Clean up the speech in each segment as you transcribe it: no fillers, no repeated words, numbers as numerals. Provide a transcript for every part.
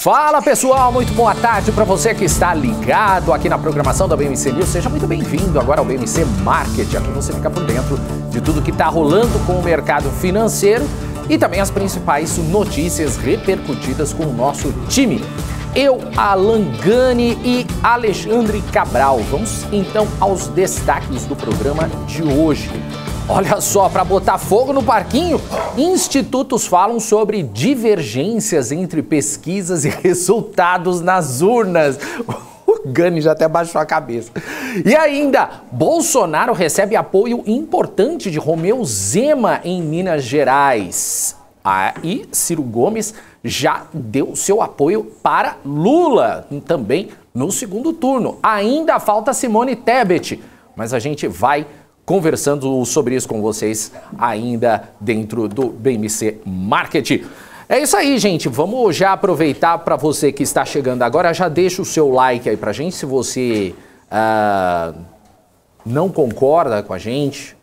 Fala pessoal, muito boa tarde para você que está ligado aqui na programação da BMC News. Seja muito bem-vindo agora ao BMC Market. Aqui você fica por dentro de tudo que está rolando com o mercado financeiro e também as principais notícias repercutidas com o nosso time. Eu, Alan Gani e Alexandre Cabral. Vamos então aos destaques do programa de hoje. Olha só, para botar fogo no parquinho, institutos falam sobre divergências entre pesquisas e resultados nas urnas. O Gani já até baixou a cabeça. E ainda, Bolsonaro recebe apoio importante de Romeu Zema em Minas Gerais. E Ciro Gomes já deu seu apoio para Lula, também no segundo turno. Ainda falta Simone Tebet, mas a gente vai conversando sobre isso com vocês ainda dentro do BMC Market. É isso aí, gente. Vamos já aproveitar para você que está chegando agora. Já deixa o seu like aí pra gente. Se você não concorda com a gente,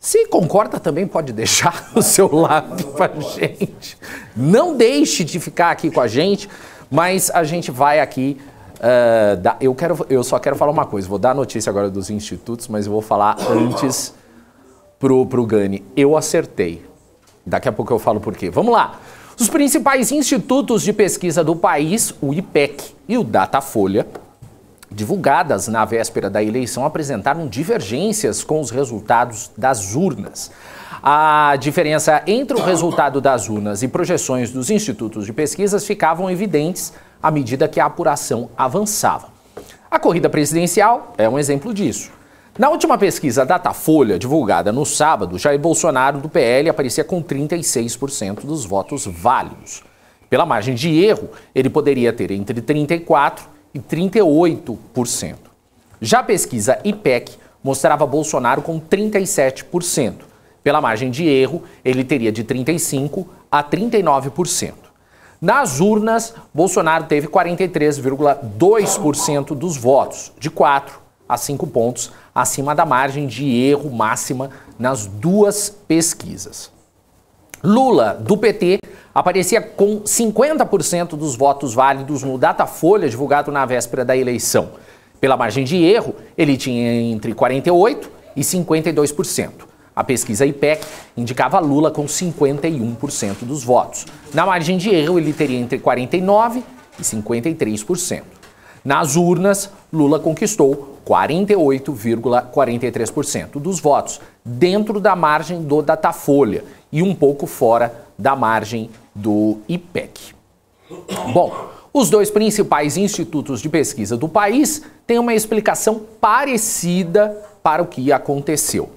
se concorda também pode deixar o seu like pra gente. Não deixe de ficar aqui com a gente, mas a gente vai aqui... eu só quero falar uma coisa, vou dar a notícia agora dos institutos, mas eu vou falar antes pro Gani. Eu acertei. Daqui a pouco eu falo por quê. Vamos lá. Os principais institutos de pesquisa do país, o IPEC e o Datafolha, divulgadas na véspera da eleição, apresentaram divergências com os resultados das urnas. A diferença entre o resultado das urnas e projeções dos institutos de pesquisas ficavam evidentes à medida que a apuração avançava. A corrida presidencial é um exemplo disso. Na última pesquisa Datafolha, divulgada no sábado, Jair Bolsonaro, do PL, aparecia com 36% dos votos válidos. Pela margem de erro, ele poderia ter entre 34% e 38%. Já a pesquisa IPEC mostrava Bolsonaro com 37%. Pela margem de erro, ele teria de 35% a 39%. Nas urnas, Bolsonaro teve 43,2% dos votos, de 4 a 5 pontos acima da margem de erro máxima nas duas pesquisas. Lula, do PT, aparecia com 50% dos votos válidos no Datafolha, divulgado na véspera da eleição. Pela margem de erro, ele tinha entre 48% e 52%. A pesquisa IPEC indicava Lula com 51% dos votos. Na margem de erro, ele teria entre 49% e 53%. Nas urnas, Lula conquistou 48,43% dos votos, dentro da margem do Datafolha e um pouco fora da margem do IPEC. Bom, os dois principais institutos de pesquisa do país têm uma explicação parecida para o que aconteceu.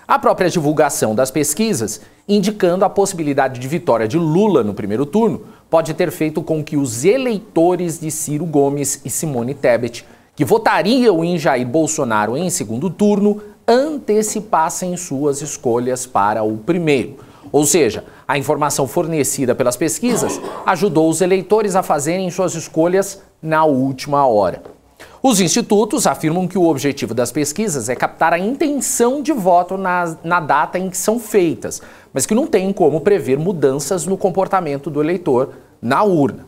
A própria divulgação das pesquisas, indicando a possibilidade de vitória de Lula no primeiro turno, pode ter feito com que os eleitores de Ciro Gomes e Simone Tebet, que votariam em Jair Bolsonaro em segundo turno, antecipassem suas escolhas para o primeiro. Ou seja, a informação fornecida pelas pesquisas ajudou os eleitores a fazerem suas escolhas na última hora. Os institutos afirmam que o objetivo das pesquisas é captar a intenção de voto na data em que são feitas, mas que não tem como prever mudanças no comportamento do eleitor na urna.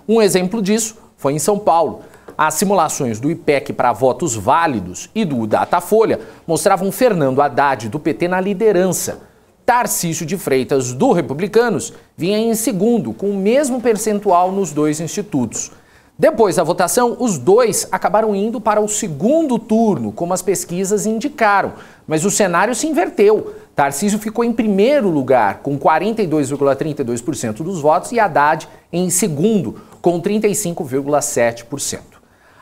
Um exemplo disso foi em São Paulo. As simulações do IPEC para votos válidos e do Datafolha mostravam Fernando Haddad, do PT, na liderança. Tarcísio de Freitas, do Republicanos, vinha em segundo, com o mesmo percentual nos dois institutos. Depois da votação, os dois acabaram indo para o segundo turno, como as pesquisas indicaram, mas o cenário se inverteu. Tarcísio ficou em primeiro lugar, com 42,32% dos votos, e Haddad em segundo, com 35,7%.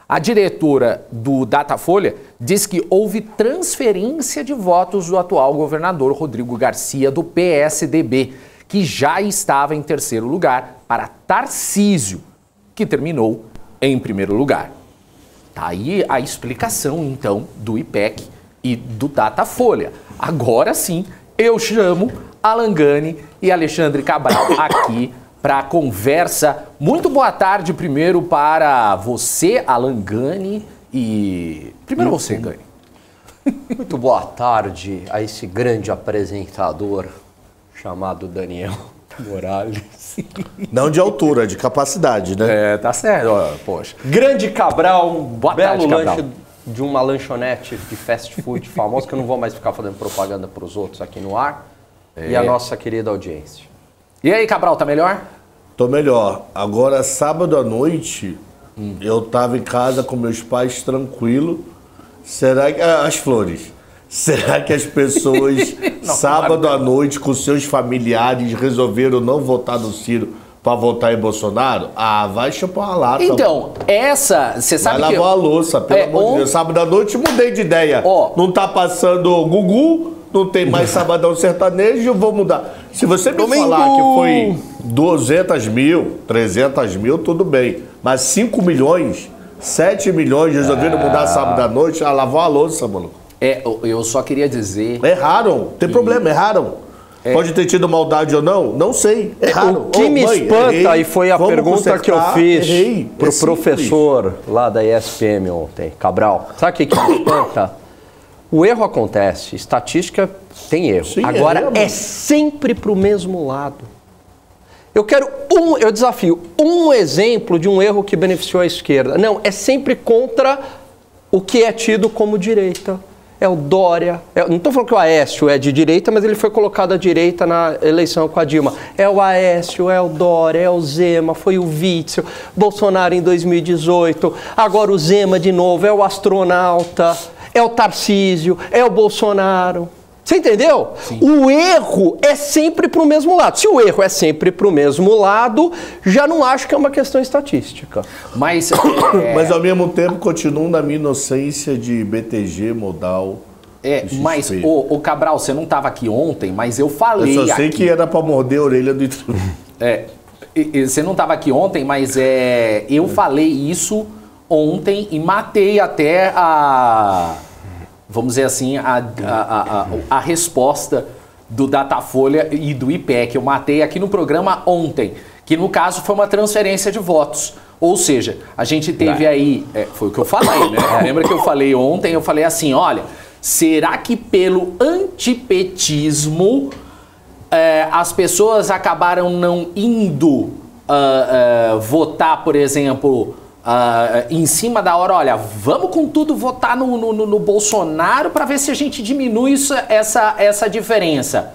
A diretora do Datafolha diz que houve transferência de votos do atual governador Rodrigo Garcia, do PSDB, que já estava em terceiro lugar, para Tarcísio, que terminou em primeiro lugar. Tá aí a explicação, então, do IPEC e do Datafolha. Agora sim, eu chamo Alan Gani e Alexandre Cabral aqui para a conversa. Muito boa tarde primeiro para você, Alan Gani, e... Primeiro você, Gani. Muito boa tarde a esse grande apresentador chamado Daniel. Morales. Não de altura, de capacidade, né? Tá certo, ó, poxa. Grande Cabral, um Boa belo tarde, Cabral. lanche de uma lanchonete de fast food famosa, que eu não vou mais ficar fazendo propaganda para os outros aqui no ar. E a nossa querida audiência. E aí, Cabral, tá melhor? Tô melhor. Agora, sábado à noite, eu tava em casa com meus pais tranquilo. Será que... as flores. Será que as pessoas, sábado à noite, com seus familiares, resolveram não votar no Ciro para votar em Bolsonaro? Ah, vai chupar uma lata. Então, você sabe vai que... lavar a louça, pelo amor de Deus. Sábado à noite mudei de ideia. Não tá passando Gugu, não tem mais Sabadão Sertanejo, eu vou mudar. Se você me falar que foi 200 mil, 300 mil, tudo bem. Mas 5 milhões, 7 milhões resolveram mudar sábado à noite, lavar a louça, mano. Eu só queria dizer... Erraram, tem problema, erraram. Pode ter tido maldade ou não, não sei, erraram. O que me espanta, e foi a pergunta que eu fiz pro professor lá da ESPM ontem, Cabral. Sabe o que me espanta? O erro acontece, estatística tem erro. Sim, agora é sempre pro mesmo lado. Eu desafio um exemplo de um erro que beneficiou a esquerda. Não, é sempre contra o que é tido como direita. É o Dória, não estou falando que o Aécio é de direita, mas ele foi colocado à direita na eleição com a Dilma. É o Aécio, é o Dória, é o Zema, foi o Witzel, Bolsonaro em 2018, agora o Zema de novo, é o astronauta, é o Tarcísio, é o Bolsonaro. Você entendeu? Sim. O erro é sempre para o mesmo lado. Se o erro é sempre para o mesmo lado, já não acho que é uma questão estatística. Mas ao mesmo tempo continuo na minha inocência de BTG modal. Mas o Cabral, você não estava aqui ontem, mas eu falei. Eu só sei que era para morder a orelha do você não estava aqui ontem, mas eu falei isso ontem e matei até vamos dizer assim, a resposta do Datafolha e do IPEC. Eu matei aqui no programa ontem, que no caso foi uma transferência de votos. Ou seja, a gente teve aí... foi o que eu falei, né? Lembra que eu falei ontem? Eu falei assim, olha, será que pelo antipetismo as pessoas acabaram não indo votar, por exemplo... em cima da hora, olha, vamos com tudo votar no Bolsonaro para ver se a gente diminui essa diferença.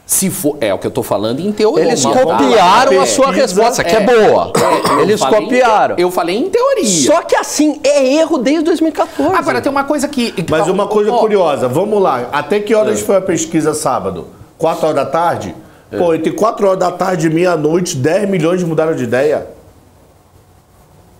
Se for, é o que eu tô falando em teoria. Eles copiaram a sua resposta, que é boa. Eles copiaram. Eu falei em teoria. Só que assim, é erro desde 2014. Agora tem uma coisa que... Mas uma coisa curiosa, vamos lá. Até que horas foi a pesquisa sábado? 4 horas da tarde? Pô, entre 4 horas da tarde e meia-noite, 10 milhões mudaram de ideia.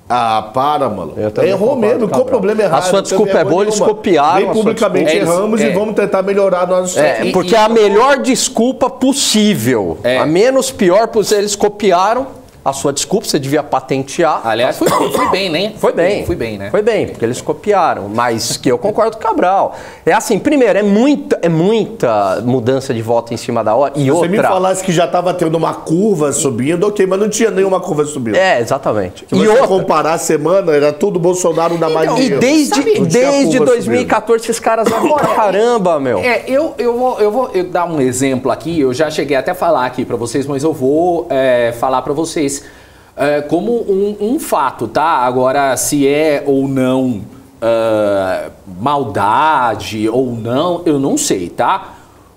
Ah, para, mano. Errou mesmo. Qual o problema errado? A sua desculpa é boa, eles copiaram. Bem publicamente erramos e vamos tentar melhorar nosso... Porque é a melhor desculpa possível. A menos pior, eles copiaram. A sua desculpa, você devia patentear. Aliás, fui bem, né? Foi bem. Fui bem, né? Foi bem, porque eles copiaram. Mas que eu concordo com o Cabral. É assim, primeiro, é muita mudança de voto em cima da hora. E outra... Se você me falasse que já estava tendo uma curva subindo, ok, mas não tinha nenhuma curva subindo. Exatamente. Se você comparar a semana, era tudo Bolsonaro na mais dinheiro. E desde 2014, esses caras vão pra caramba, meu. Eu vou dar um exemplo aqui. Eu já cheguei até a falar aqui pra vocês, mas eu vou falar pra vocês como um fato, tá? Agora, se é ou não maldade ou não, eu não sei, tá?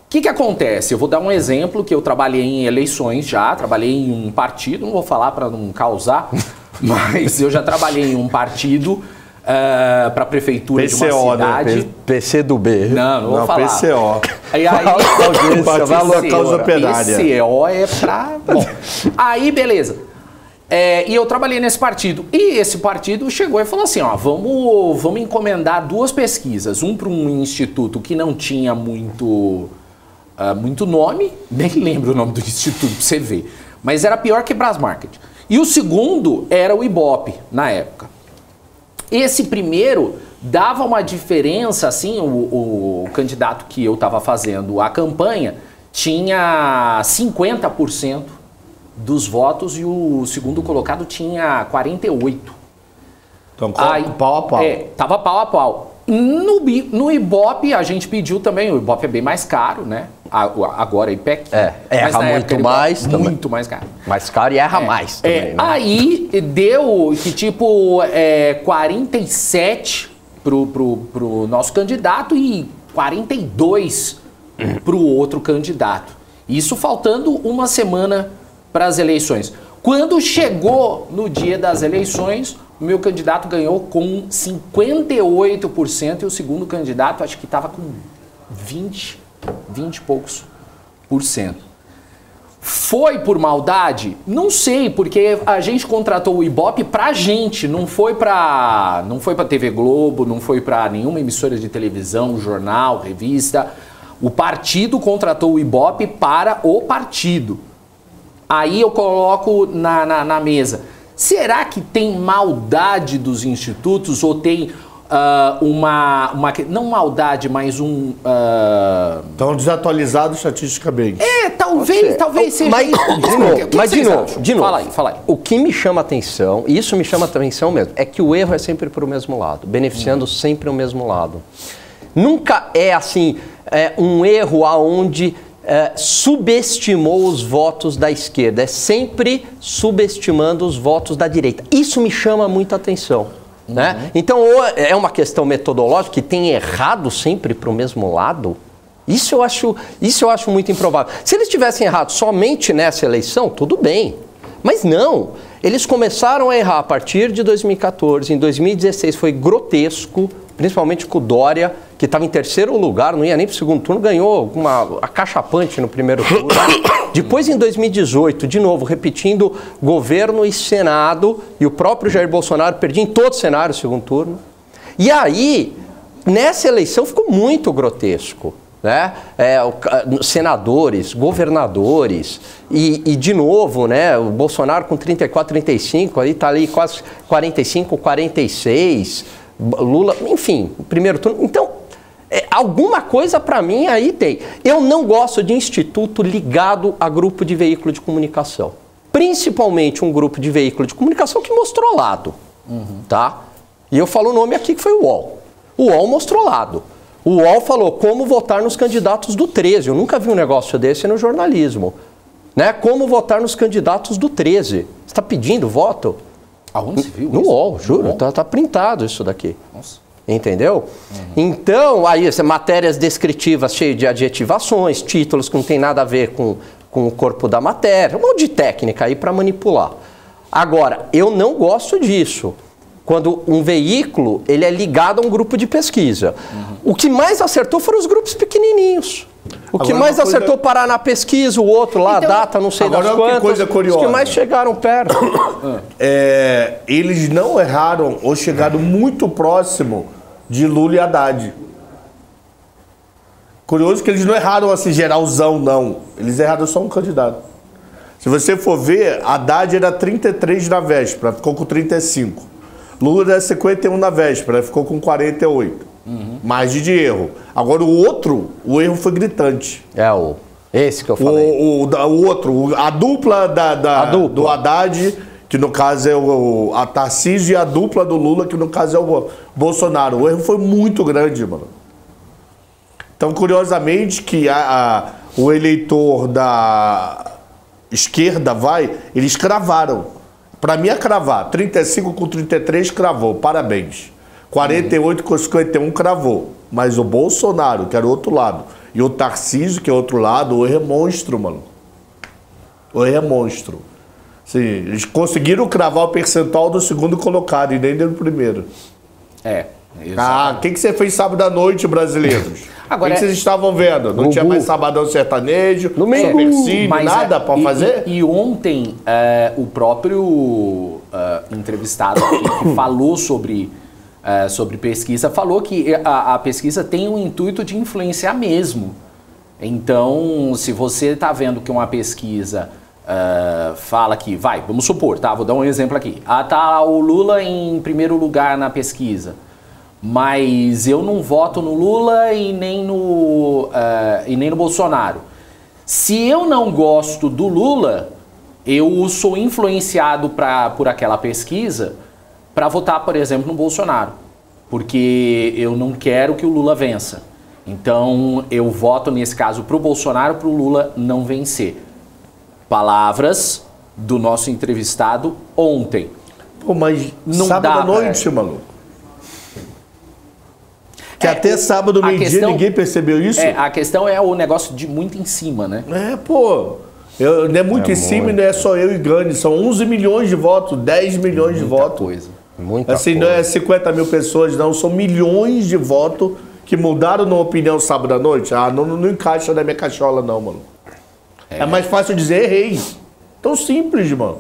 O que acontece? Eu vou dar um exemplo que eu trabalhei em eleições já, trabalhei em um partido, não vou falar para não causar, mas eu já trabalhei em um partido para a prefeitura de uma cidade. Né? PC do B. Não vou falar. PCO. Aí, causa operária. PCO é pra... Bom, aí beleza. E eu trabalhei nesse partido. E esse partido chegou e falou assim, ó, vamos encomendar 2 pesquisas. Um para um instituto que não tinha muito nome, nem lembro o nome do instituto pra você ver, mas era pior que Brasmarket. E o segundo era o Ibope, na época. Esse primeiro dava uma diferença, assim, o candidato que eu estava fazendo a campanha tinha 50% dos votos e o segundo colocado tinha 48%. Então, pau a pau. Tava pau a pau. No Ibope, a gente pediu também, o Ibope é bem mais caro, né? Agora, IPEC. Erra muito mais. Muito mais caro. Mais caro e erra mais também, né? Aí deu que tipo 47 pro nosso candidato e 42 pro outro candidato. Isso faltando uma semana para as eleições. Quando chegou no dia das eleições, o meu candidato ganhou com 58% e o segundo candidato acho que estava com 20 e poucos por cento. Foi por maldade? Não sei, porque a gente contratou o Ibope pra gente, não foi pra TV Globo, não foi pra nenhuma emissora de televisão, jornal, revista. O partido contratou o Ibope para o partido. Aí eu coloco na mesa. Será que tem maldade dos institutos ou tem não maldade, mas Estão desatualizados estatisticamente. Talvez seja mas, isso. De novo. Fala aí. O que me chama atenção, e isso me chama atenção mesmo, é que o erro é sempre para o mesmo lado, beneficiando sempre o mesmo lado. Nunca é assim, um erro aonde subestimou os votos da esquerda, é sempre subestimando os votos da direita. Isso me chama muita atenção. Né? Então, ou é uma questão metodológica que tem errado sempre para o mesmo lado. Isso eu acho muito improvável. Se eles tivessem errado somente nessa eleição, tudo bem. Mas não. Eles começaram a errar a partir de 2014. Em 2016 foi grotesco, principalmente com o Dória, que estava em terceiro lugar, não ia nem para o segundo turno, ganhou acachapante no primeiro turno. Depois, em 2018, de novo, repetindo governo e Senado, e o próprio Jair Bolsonaro perdia em todo o cenário o segundo turno. E aí, nessa eleição ficou muito grotesco. Né? Senadores, governadores e de novo, né, o Bolsonaro com 34, 35, aí está ali quase 45, 46, Lula, enfim, primeiro turno. Então, alguma coisa para mim aí tem. Eu não gosto de instituto ligado a grupo de veículo de comunicação. Principalmente um grupo de veículo de comunicação que mostrou lado. Tá? E eu falo o nome aqui que foi o UOL. O UOL mostrou lado. O UOL falou como votar nos candidatos do 13. Eu nunca vi um negócio desse no jornalismo. Né? Como votar nos candidatos do 13. Você está pedindo voto? Aonde se viu no isso? UOL, juro. Tá printado isso daqui. Nossa. Entendeu? Então, aí matérias descritivas cheias de adjetivações, títulos que não tem nada a ver com o corpo da matéria. Um monte de técnica aí para manipular. Agora, eu não gosto disso. Quando um veículo ele é ligado a um grupo de pesquisa. O que mais acertou foram os grupos pequenininhos. O que mais acertou parar na pesquisa, o outro lá, então, a data, não sei das quantas. Que coisa curiosa. Os que mais chegaram perto. Eles não erraram ou chegaram muito próximo de Lula e Haddad. Curioso que eles não erraram assim, geralzão, não. Eles erraram só um candidato. Se você for ver, Haddad era 33 na véspera, ficou com 35. Lula era 51 na véspera, ficou com 48. Margem de erro. Agora o outro, o erro foi gritante. Esse que eu falei. O outro, a dupla do Haddad, que no caso é a Tarcísio, e a dupla do Lula, que no caso é o Bolsonaro. O erro foi muito grande, mano. Então, curiosamente, que o eleitor da esquerda eles cravaram. Para mim é cravar. 35 com 33 cravou. Parabéns. 48 com 51 cravou. Mas o Bolsonaro, que era o outro lado, e o Tarcísio, que é o outro lado, o erro é monstro, mano. O erro é monstro. Sim, eles conseguiram cravar o percentual do segundo colocado e nem do primeiro. O que você fez sábado à noite, brasileiros? Agora, o que vocês estavam vendo? Não tinha mais Sabadão Sertanejo, Supercine, nada para fazer? E ontem, o próprio entrevistado que falou sobre pesquisa, falou que a pesquisa tem o intuito de influenciar mesmo. Então, se você está vendo que uma pesquisa fala que, vamos supor, tá? Vou dar um exemplo aqui. Tá o Lula em primeiro lugar na pesquisa. Mas eu não voto no Lula e nem no Bolsonaro. Se eu não gosto do Lula, eu sou influenciado por aquela pesquisa para votar, por exemplo, no Bolsonaro. porque eu não quero que o Lula vença. Então, eu voto, nesse caso, para o Bolsonaro, para o Lula não vencer. Palavras do nosso entrevistado ontem. Pô, mas Não sábado dá, à noite, maluco. Que até sábado, meio-dia, ninguém percebeu isso? A questão é o negócio de muito em cima, né? Pô. Não é muito em cima e não é só eu e Gani. São 11 milhões de votos, 10 milhões de votos. Coisa. Muita assim, coisa. não é 50 mil pessoas, não. São milhões de votos que mudaram na opinião sábado à noite. Não encaixa na minha cachola, não, mano. É mais fácil dizer errei. Tão simples, mano.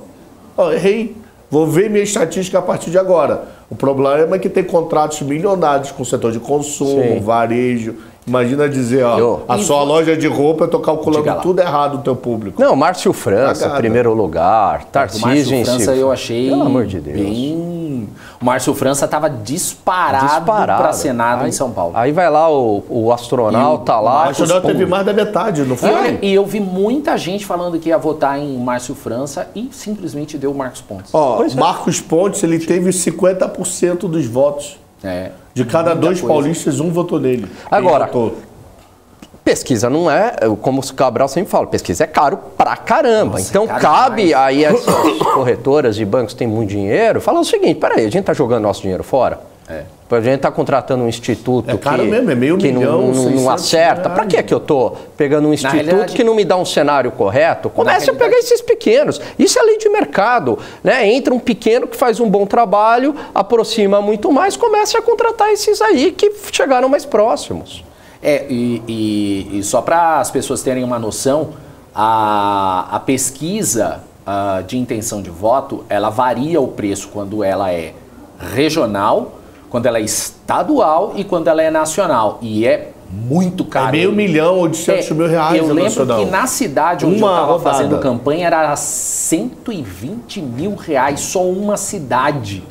Errei. Vou ver minha estatística a partir de agora. O problema é que tem contratos milionários com o setor de consumo, Sim. varejo. Imagina dizer, a sua loja de roupa, eu tô calculando tudo errado do teu público. Não, Márcio França, primeiro lugar. O Tarcísio Márcio França eu achei, pelo amor de Deus, bem... O Márcio França estava disparado para Senado em São Paulo. Aí vai lá o astronauta lá. O astronauta teve mais da metade, não foi? E eu vi muita gente falando que ia votar em Márcio França e simplesmente deu Marcos Pontes. Marcos Pontes, ele teve 50% dos votos. De cada dois paulistas, um votou nele. Agora, pesquisa não é, como o Cabral sempre fala, pesquisa é caro pra caramba. Nossa, então cabe aí essas corretoras de bancos que têm muito dinheiro, falar o seguinte, peraí, a gente tá jogando nosso dinheiro fora? A gente tá contratando um instituto caro mesmo, é meio que milhão, não acerta. Pra que eu tô pegando um instituto que não me dá um cenário correto? Comece a pegar esses pequenos. Isso é lei de mercado, né? Entra um pequeno que faz um bom trabalho, aproxima muito mais, comece a contratar esses aí que chegaram mais próximos. E só para as pessoas terem uma noção, a pesquisa de intenção de voto, ela varia o preço quando ela é regional, quando ela é estadual e quando ela é nacional. E é muito caro. É R$500 mil, 800 mil reais. Eu lembro que na cidade onde eu estava fazendo campanha era 120 mil reais, só uma cidade.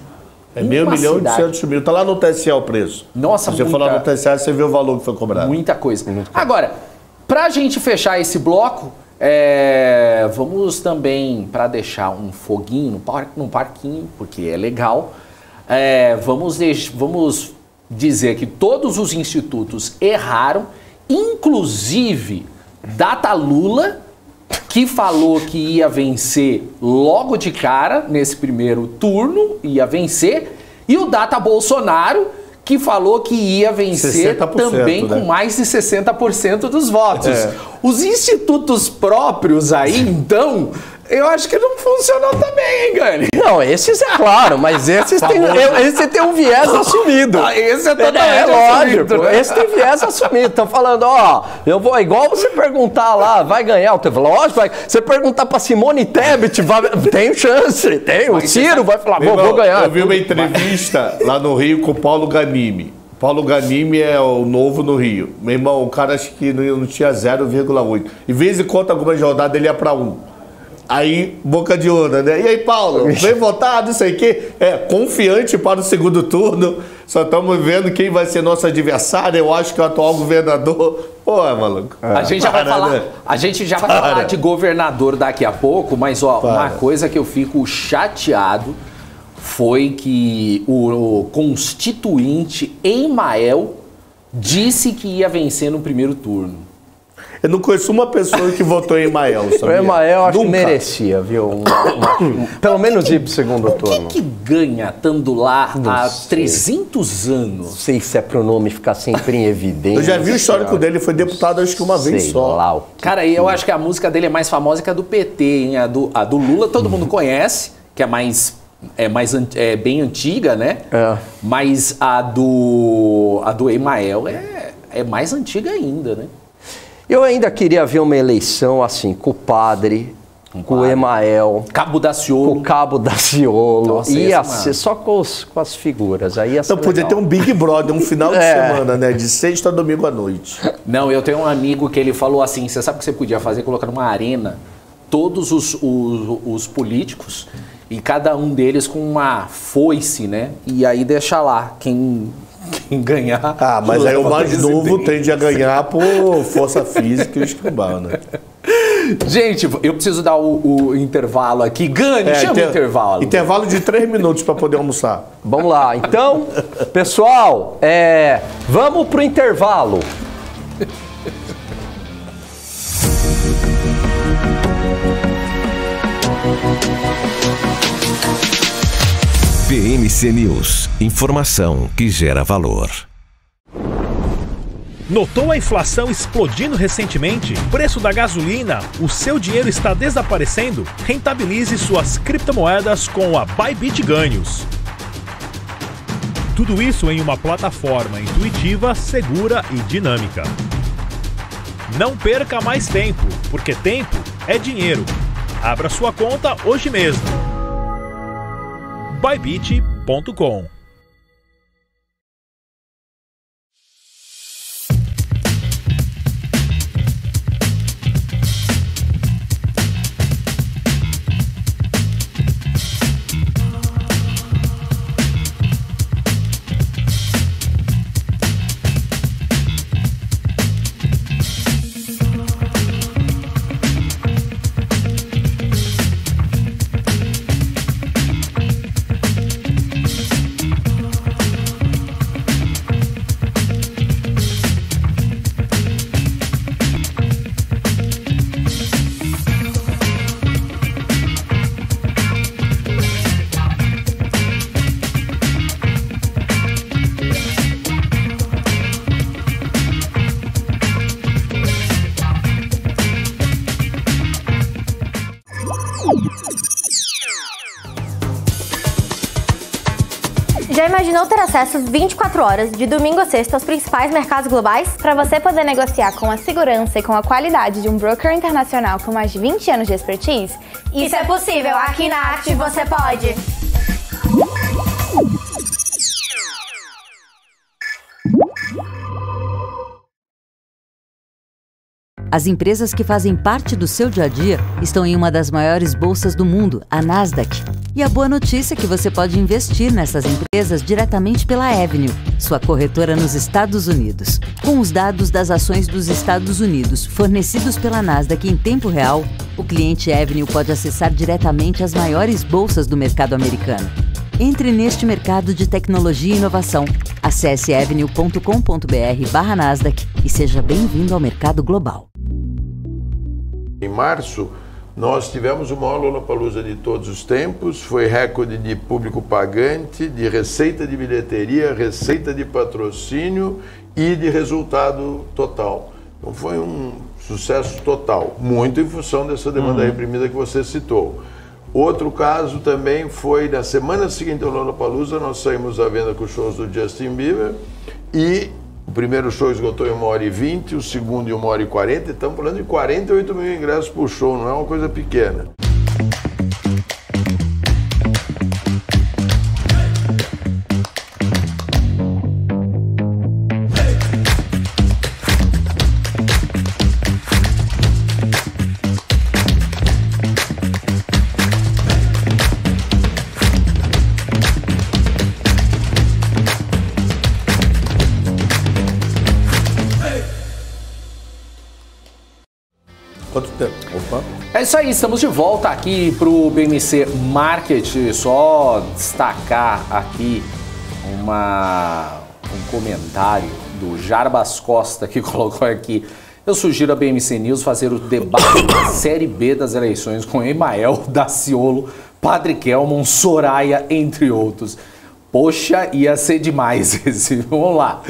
É R$1 milhão e 800 mil. Tá lá no TSE o preço. Nossa, você for lá no TSE, você vê o valor que foi cobrado. Muita coisa. Agora, pra gente fechar esse bloco, vamos também, para deixar um foguinho no parquinho, porque é legal, vamos dizer que todos os institutos erraram, inclusive Data Lula, que falou que ia vencer logo de cara nesse primeiro turno, ia vencer, e o Data Bolsonaro, que falou que ia vencer também, né? Com mais de 60% dos votos. Os institutos próprios aí, então, eu acho que não funcionou também, hein, Gani? Não, esses é claro, mas esses esse tem um viés assumido. Esse é totalmente lógico. assumido, né? Esse tem viés assumido. Estão falando, eu vou, igual você perguntar lá, vai ganhar o teu. Lógico, você perguntar pra Simone Tebet, tem chance, tem. O Ciro vai falar, vou ganhar. Eu vi uma entrevista lá no Rio com o Paulo Ganimi. Paulo Ganimi é o novo no Rio. Meu irmão, o cara acho que não tinha 0,8. Em vez em quando algumas rodadas ele ia pra 1. Aí, boca de urna, né? E aí, Paulo, vem votar, não sei o quê. Confiante para o segundo turno. Só estamos vendo quem vai ser nosso adversário. Eu acho que é o atual governador. Pô, maluco. A gente já vai falar, né? falar de governador daqui a pouco, mas uma coisa que eu fico chateado foi que o constituinte Emael disse que ia vencer no primeiro turno. Eu não conheço uma pessoa que votou em Emael. O Emael acho que merecia, viu? Pelo menos ir pro segundo turno. O que ganha estando lá há 300 anos? Não sei se é pro nome ficar sempre em evidência. Eu já vi o histórico dele, foi deputado acho que uma vez só. Cara, eu acho que a música dele é mais famosa que a do PT, hein? A do Lula todo mundo conhece, que é bem antiga, né? Mas a do Emael é mais antiga ainda, né? Eu ainda queria ver uma eleição assim, com o padre, com o Emael, Cabo Daciolo. Com o Cabo Daciolo. Nossa, ia ser só com as figuras. Aí ia ser então podia ter um Big Brother, um final de semana, né? De sexta a domingo à noite. Não, eu tenho um amigo que ele falou assim, você sabe o que você podia fazer? Colocar numa arena todos os políticos e cada um deles com uma foice, né? E aí deixa lá quem ganhar. Mas aí o mais novo tende a ganhar por força física e escambau, né? Gente, eu preciso dar o intervalo aqui. Gani, chama o intervalo. Intervalo de 3 minutos para poder almoçar. Vamos lá. Então, pessoal, vamos pro intervalo. BMC News. Informação que gera valor. Notou a inflação explodindo recentemente? Preço da gasolina? O seu dinheiro está desaparecendo? Rentabilize suas criptomoedas com a Bybit Ganhos. Tudo isso em uma plataforma intuitiva, segura e dinâmica. Não perca mais tempo, porque tempo é dinheiro. Abra sua conta hoje mesmo. Bybit.com. Já imaginou ter acesso 24 horas, de domingo a sexta, aos principais mercados globais? Para você poder negociar com a segurança e com a qualidade de um broker internacional com mais de 20 anos de expertise? Isso é possível, aqui na Active você pode! As empresas que fazem parte do seu dia a dia estão em uma das maiores bolsas do mundo, a Nasdaq. E a boa notícia é que você pode investir nessas empresas diretamente pela Avenue, sua corretora nos Estados Unidos. Com os dados das ações dos Estados Unidos fornecidos pela Nasdaq em tempo real, o cliente Avenue pode acessar diretamente as maiores bolsas do mercado americano. Entre neste mercado de tecnologia e inovação. Acesse avenue.com.br/Nasdaq e seja bem-vindo ao mercado global. Em março, nós tivemos o maior Lollapalooza de todos os tempos, foi recorde de público pagante, de receita de bilheteria, receita de patrocínio e de resultado total. Então foi um sucesso total, muito em função dessa demanda reprimida que você citou. Outro caso também foi, na semana seguinte ao Lollapalooza, nós saímos à venda com os shows do Justin Bieber e o primeiro show esgotou em 1h20, o segundo em 1h40, estamos falando de 48 mil ingressos por show, não é uma coisa pequena. Quanto tempo? Opa. É isso aí, estamos de volta aqui para o BMC Market. Só destacar aqui um comentário do Jarbas Costa que colocou aqui. Eu sugiro a BMC News fazer o debate da Série B das eleições com Emael, Daciolo, Padre Kelmon, Soraya, entre outros. Poxa, ia ser demais esse. Vamos lá.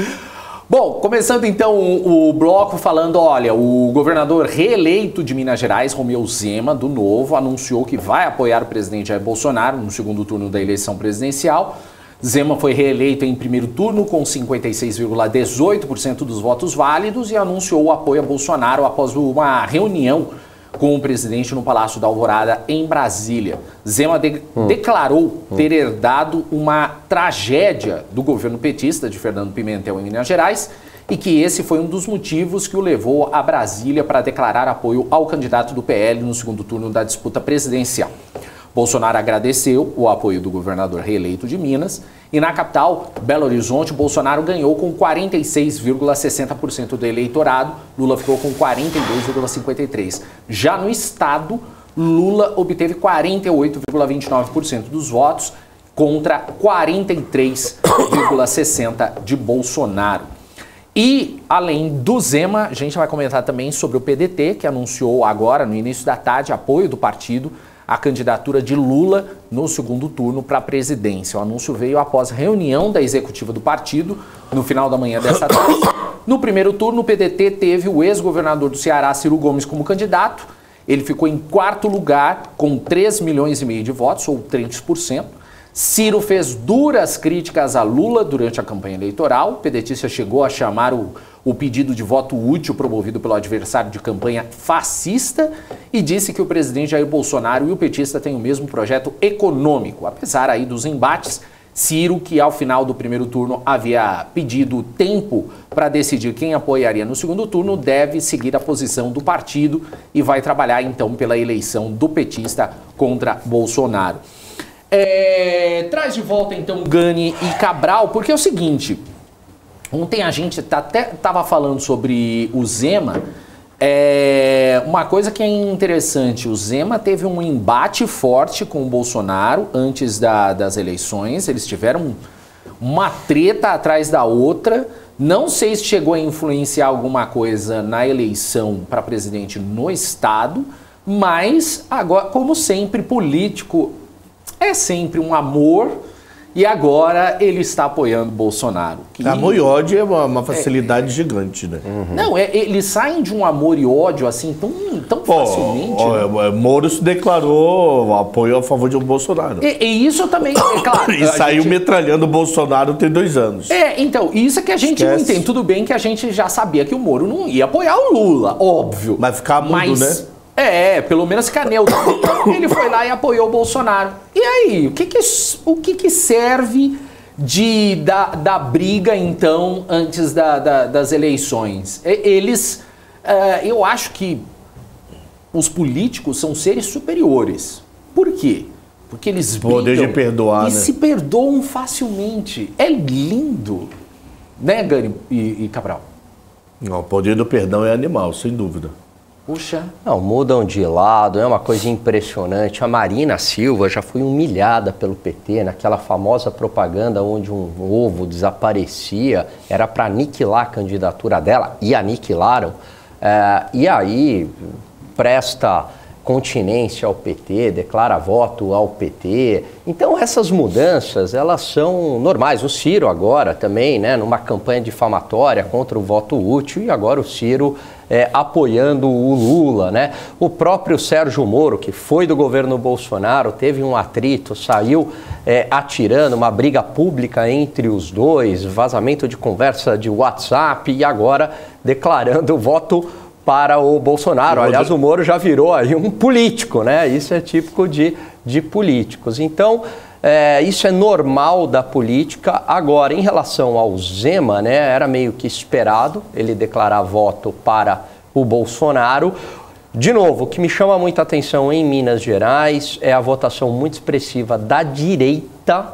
Bom, começando então o bloco falando, olha, o governador reeleito de Minas Gerais, Romeu Zema, do Novo, anunciou que vai apoiar o presidente Jair Bolsonaro no segundo turno da eleição presidencial. Zema foi reeleito em primeiro turno com 56,18% dos votos válidos e anunciou o apoio a Bolsonaro após uma reunião com o presidente no Palácio da Alvorada, em Brasília. Zema declarou ter herdado uma tragédia do governo petista de Fernando Pimentel em Minas Gerais e que esse foi um dos motivos que o levou a Brasília para declarar apoio ao candidato do PL no segundo turno da disputa presidencial. Bolsonaro agradeceu o apoio do governador reeleito de Minas e na capital, Belo Horizonte, Bolsonaro ganhou com 46,60% do eleitorado, Lula ficou com 42,53%. Já no estado, Lula obteve 48,29% dos votos contra 43,60% de Bolsonaro. E, além do Zema, a gente vai comentar também sobre o PDT, que anunciou agora, no início da tarde, apoio do partido à candidatura de Lula no segundo turno para a presidência. O anúncio veio após reunião da executiva do partido, no final da manhã dessa tarde. No primeiro turno, o PDT teve o ex-governador do Ceará, Ciro Gomes, como candidato. Ele ficou em quarto lugar, com 3,5 milhões de votos, ou 30%. Ciro fez duras críticas a Lula durante a campanha eleitoral. O pedetista chegou a chamar o pedido de voto útil promovido pelo adversário de campanha fascista e disse que o presidente Jair Bolsonaro e o petista têm o mesmo projeto econômico. Apesar aí dos embates, Ciro, que ao final do primeiro turno havia pedido tempo para decidir quem apoiaria no segundo turno, deve seguir a posição do partido e vai trabalhar então pela eleição do petista contra Bolsonaro. Traz de volta então Gani e Cabral, porque é o seguinte, ontem a gente até estava falando sobre o Zema, uma coisa que é interessante, o Zema teve um embate forte com o Bolsonaro antes das eleições, eles tiveram uma treta atrás da outra, não sei se chegou a influenciar alguma coisa na eleição para presidente no estado, mas agora, como sempre, político é sempre um amor e agora ele está apoiando Bolsonaro. Amor e ódio é uma facilidade gigante, né? Não, eles saem de um amor e ódio assim tão facilmente. Né? Moro se declarou apoio a favor de Bolsonaro. E isso também, é claro. E saiu metralhando o Bolsonaro tem 2 anos. Então, isso é que a gente não entende. Tudo bem que a gente já sabia que o Moro não ia apoiar o Lula, óbvio. Mas ficar mudo, né? Pelo menos ficar neutro. Ele foi lá e apoiou o Bolsonaro. E aí, o que serve da briga, então, antes das eleições? Eu acho que os políticos são seres superiores. Por quê? Porque eles poder de perdoar, e se perdoam facilmente. É lindo. Né, Gani e Cabral? Não, o poder do perdão é animal, sem dúvida. Puxa. Não, mudam de lado, é uma coisa impressionante. A Marina Silva já foi humilhada pelo PT naquela famosa propaganda onde um ovo desaparecia, era para aniquilar a candidatura dela, e aniquilaram. E aí presta continência ao PT, declara voto ao PT. Então essas mudanças, elas são normais. O Ciro agora também, né, numa campanha difamatória contra o voto útil, e agora o Ciro apoiando o Lula, né? O próprio Sérgio Moro, que foi do governo Bolsonaro, teve um atrito, saiu atirando, uma briga pública entre os dois, vazamento de conversa de WhatsApp, e agora declarando voto para o Bolsonaro. Aliás, o Moro já virou aí um político, né? Isso é típico de políticos. Então, isso é normal da política. Agora, em relação ao Zema, né, era meio que esperado ele declarar voto para o Bolsonaro. De novo, o que me chama muita atenção em Minas Gerais é a votação muito expressiva da direita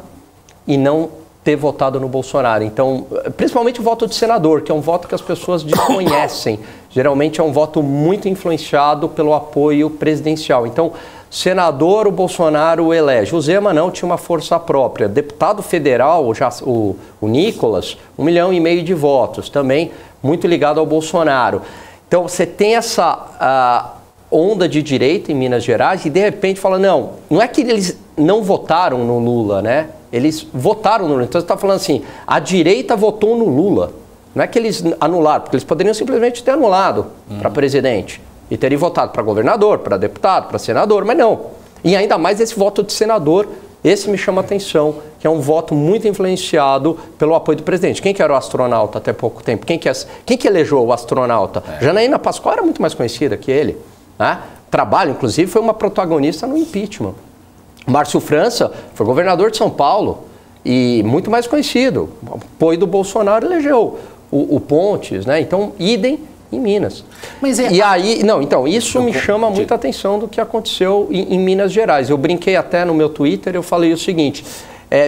e não ter votado no Bolsonaro. Então, principalmente o voto de senador, que é um voto que as pessoas desconhecem. Geralmente é um voto muito influenciado pelo apoio presidencial. Então, senador, o Bolsonaro elege. O Zema não, tinha uma força própria. Deputado federal, o Nicolas, 1,5 milhão de votos, também muito ligado ao Bolsonaro. Então, você tem essa onda de direita em Minas Gerais e, de repente, fala, não é que eles não votaram no Lula, né? Eles votaram no Lula. Então, você está falando assim, a direita votou no Lula. Não é que eles anularam, porque eles poderiam simplesmente ter anulado para presidente e terem votado para governador, para deputado, para senador, mas não. E ainda mais esse voto de senador, esse me chama a atenção, que é um voto muito influenciado pelo apoio do presidente. Quem que era o astronauta até pouco tempo? Quem que elegeu o astronauta? Janaína Pascoal era muito mais conhecida que ele, né? Trabalho, inclusive, foi uma protagonista no impeachment. Márcio França foi governador de São Paulo e muito mais conhecido. O apoio do Bolsonaro elegeu o Pontes, né? Então, idem Em Minas. Mas E aí, não, então, isso me chama muita atenção do que aconteceu em Minas Gerais. Eu brinquei até no meu Twitter, eu falei o seguinte,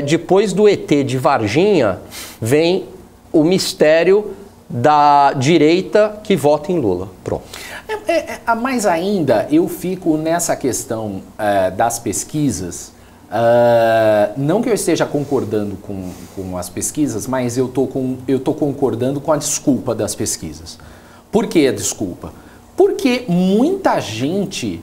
depois do ET de Varginha, vem o mistério da direita que vota em Lula. Pronto. Mas ainda, eu fico nessa questão das pesquisas, não que eu esteja concordando com as pesquisas, mas eu tô concordando com a desculpa das pesquisas. Por que a desculpa? Porque muita gente...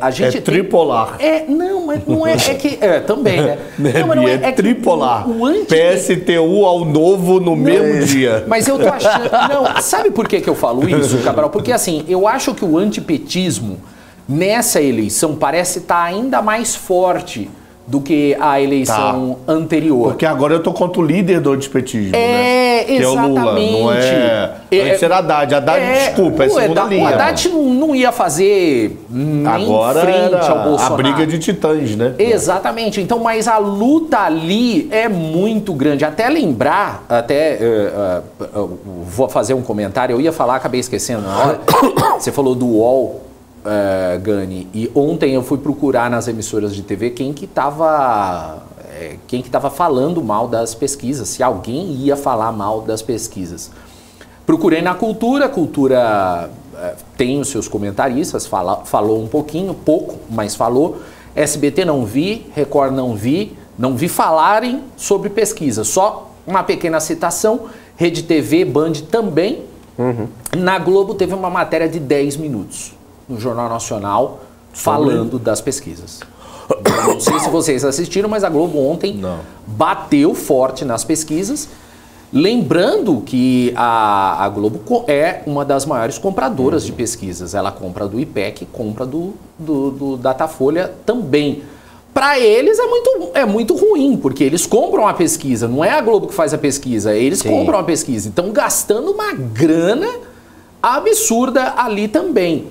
a gente tripolar. Não, mas não é que... também, né? Não, mas não é tripolar. PSTU ao novo no mesmo dia. Mas eu tô achando... Não, sabe por que eu falo isso, Cabral? Porque assim, eu acho que o antipetismo nessa eleição parece estar ainda mais forte do que a eleição anterior. Porque agora eu tô contra o líder do antipetismo, né? Que exatamente. É o Lula, não é... Antes era Haddad. Haddad, desculpa, é segunda linha. O Haddad não ia fazer nem frente ao Bolsonaro. A briga de titãs, né? Exatamente. Então, mas a luta ali é muito grande. Até lembrar, vou fazer um comentário, eu ia falar, acabei esquecendo na hora. Você falou do UOL, Gani, e ontem eu fui procurar nas emissoras de TV quem que estava falando mal das pesquisas, se alguém ia falar mal das pesquisas. Procurei na Cultura, tem os seus comentaristas, falou um pouquinho, pouco, mas falou. SBT não vi, Record não vi falarem sobre pesquisa, só uma pequena citação, Rede TV, Band também. Na Globo teve uma matéria de 10 minutos. No Jornal Nacional, falando das pesquisas. Não sei se vocês assistiram, mas a Globo ontem bateu forte nas pesquisas. Lembrando que a Globo é uma das maiores compradoras de pesquisas. Ela compra do IPEC, compra do Datafolha também. Para eles é muito ruim, porque eles compram a pesquisa. Não é a Globo que faz a pesquisa, eles compram a pesquisa. Então, gastando uma grana absurda ali também.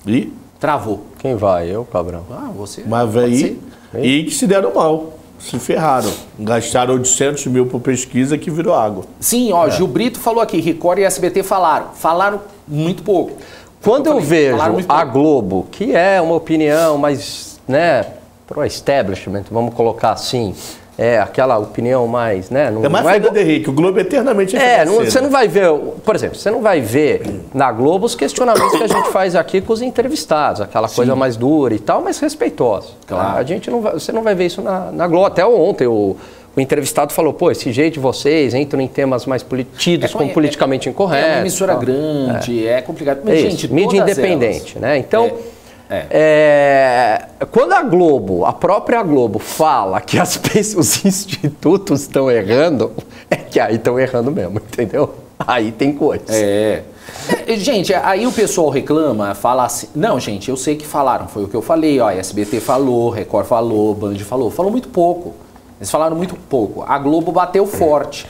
E? Travou. Quem vai? Eu, Cabral? Você. Mas aí, e que se deram mal. Se ferraram. Gastaram 800 mil por pesquisa que virou água. Sim, Gil Brito falou aqui, Record e SBT falaram muito pouco. Quando eu vejo a Globo, que é uma opinião mais, pro establishment, vamos colocar assim, aquela opinião mais, Não, é mais Fernando Henrique, o Globo eternamente você não vai ver, por exemplo, você não vai ver na Globo os questionamentos que a gente faz aqui com os entrevistados, aquela coisa mais dura e tal, mas respeitosa. Claro. A gente você não vai ver isso na Globo. Até ontem o entrevistado falou, esse jeito de vocês entram em temas mais tidos como politicamente incorretos. É uma emissora grande, é complicado. Mas, gente, mídia independente, né? Então... quando a própria Globo fala que os institutos estão errando, é que aí estão errando mesmo, entendeu? Aí tem coisa. Gente, aí o pessoal reclama, fala assim, não, gente, eu sei que falaram, foi o que eu falei, SBT falou, Record falou, Band falou muito pouco. Eles falaram muito pouco. A Globo bateu forte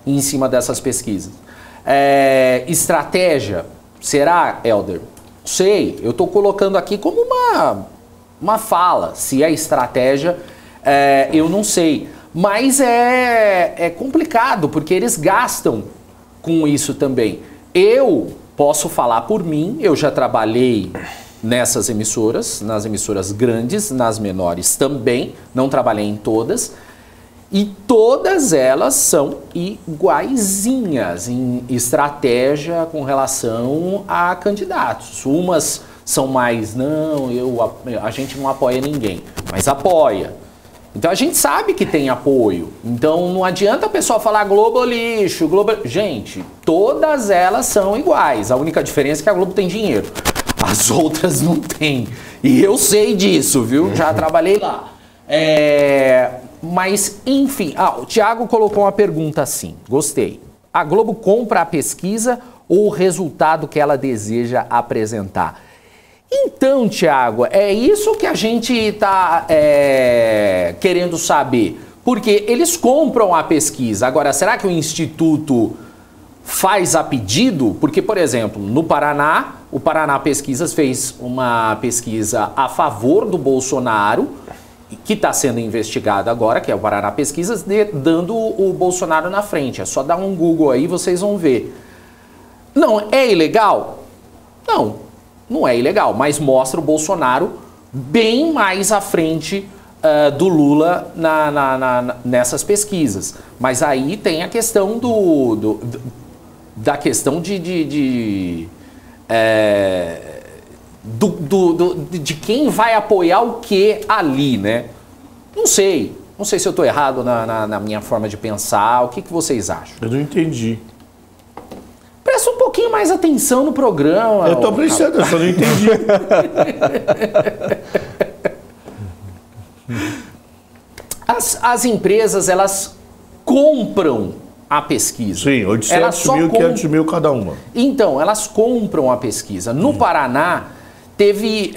em cima dessas pesquisas. Estratégia, será, Helder? Sei, eu estou colocando aqui como uma fala. Se é estratégia, eu não sei. Mas é complicado, porque eles gastam com isso também. Eu posso falar por mim, eu já trabalhei nessas emissoras, nas emissoras grandes, nas menores também, não trabalhei em todas. E todas elas são iguaizinhas em estratégia com relação a candidatos. Umas são mais, a gente não apoia ninguém, mas apoia. Então a gente sabe que tem apoio. Então não adianta a pessoa falar Globo lixo, Globo... Gente, todas elas são iguais. A única diferença é que a Globo tem dinheiro. As outras não têm. E eu sei disso, viu? Já trabalhei lá. Mas, enfim, o Thiago colocou uma pergunta assim, gostei. A Globo compra a pesquisa ou o resultado que ela deseja apresentar? Então, Thiago, é isso que a gente está querendo saber. Porque eles compram a pesquisa. Agora, será que o Instituto faz a pedido? Porque, por exemplo, no Paraná, o Paraná Pesquisas fez uma pesquisa a favor do Bolsonaro que está sendo investigado agora, que é o Paraná Pesquisas, dando o Bolsonaro na frente. É só dar um Google aí, vocês vão ver. Não é ilegal? Não, não é ilegal, mas mostra o Bolsonaro bem mais à frente do Lula nessas pesquisas. Mas aí tem a questão da questão de quem vai apoiar o que ali, né? Não sei se eu estou errado na minha forma de pensar. O que vocês acham? Eu não entendi. Presta um pouquinho mais atenção no programa. Eu estou prestando, eu só não entendi. As empresas, elas compram a pesquisa. Sim, 800 mil, 500 mil cada uma. Então, elas compram a pesquisa. No Paraná, teve...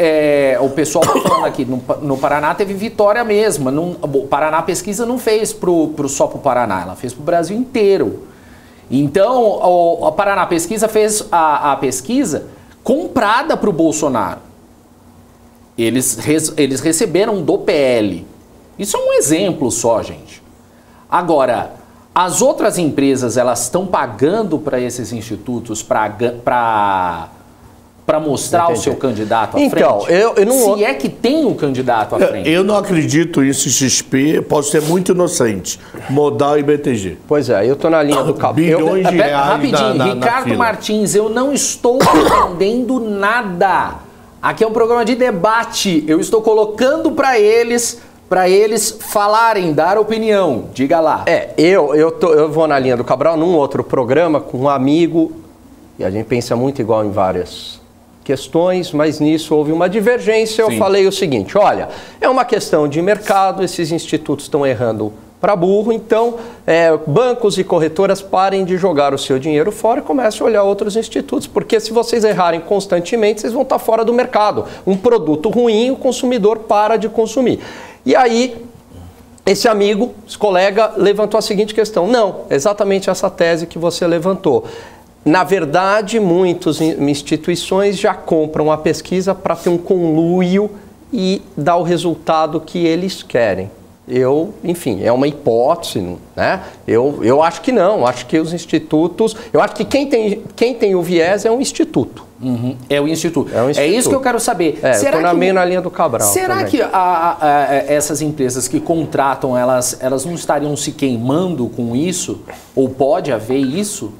o pessoal está falando aqui, no Paraná teve vitória mesmo. O Paraná Pesquisa não fez só para o Paraná, ela fez para o Brasil inteiro. Então, a Paraná Pesquisa fez a pesquisa comprada para o Bolsonaro. Eles receberam do PL. Isso é um exemplo só, gente. Agora, as outras empresas, elas estão pagando para esses institutos para mostrar o seu candidato à frente? Então, eu não... Se é que tem um candidato à frente. Eu não acredito nisso em XP, posso ser muito inocente. Modal e BTG. Pois é, eu tô na linha do cabo. Bilhões de reais rapidinho, Ricardo Martins, eu não estou defendendo nada. Aqui é um programa de debate. Eu estou colocando para eles falarem, dar opinião. Diga lá. Eu vou na linha do Cabral num outro programa com um amigo, e a gente pensa muito igual em várias questões, mas nisso houve uma divergência. Eu falei o seguinte, olha, é uma questão de mercado, esses institutos estão errando para burro, então bancos e corretoras parem de jogar o seu dinheiro fora e comecem a olhar outros institutos, porque se vocês errarem constantemente, vocês vão estar fora do mercado. Um produto ruim, o consumidor para de consumir. E aí, esse amigo, esse colega, levantou a seguinte questão. Não, exatamente essa tese que você levantou. Na verdade, muitas instituições já compram a pesquisa para ter um conluio e dar o resultado que eles querem. Enfim, é uma hipótese, né? Eu acho que não, acho que os institutos... Eu acho que quem tem o viés é um instituto. Uhum. É o instituto. É isso que eu quero saber. Será eu meio na linha do Cabral. Será que essas empresas que contratam, elas não estariam se queimando com isso? Ou pode haver isso?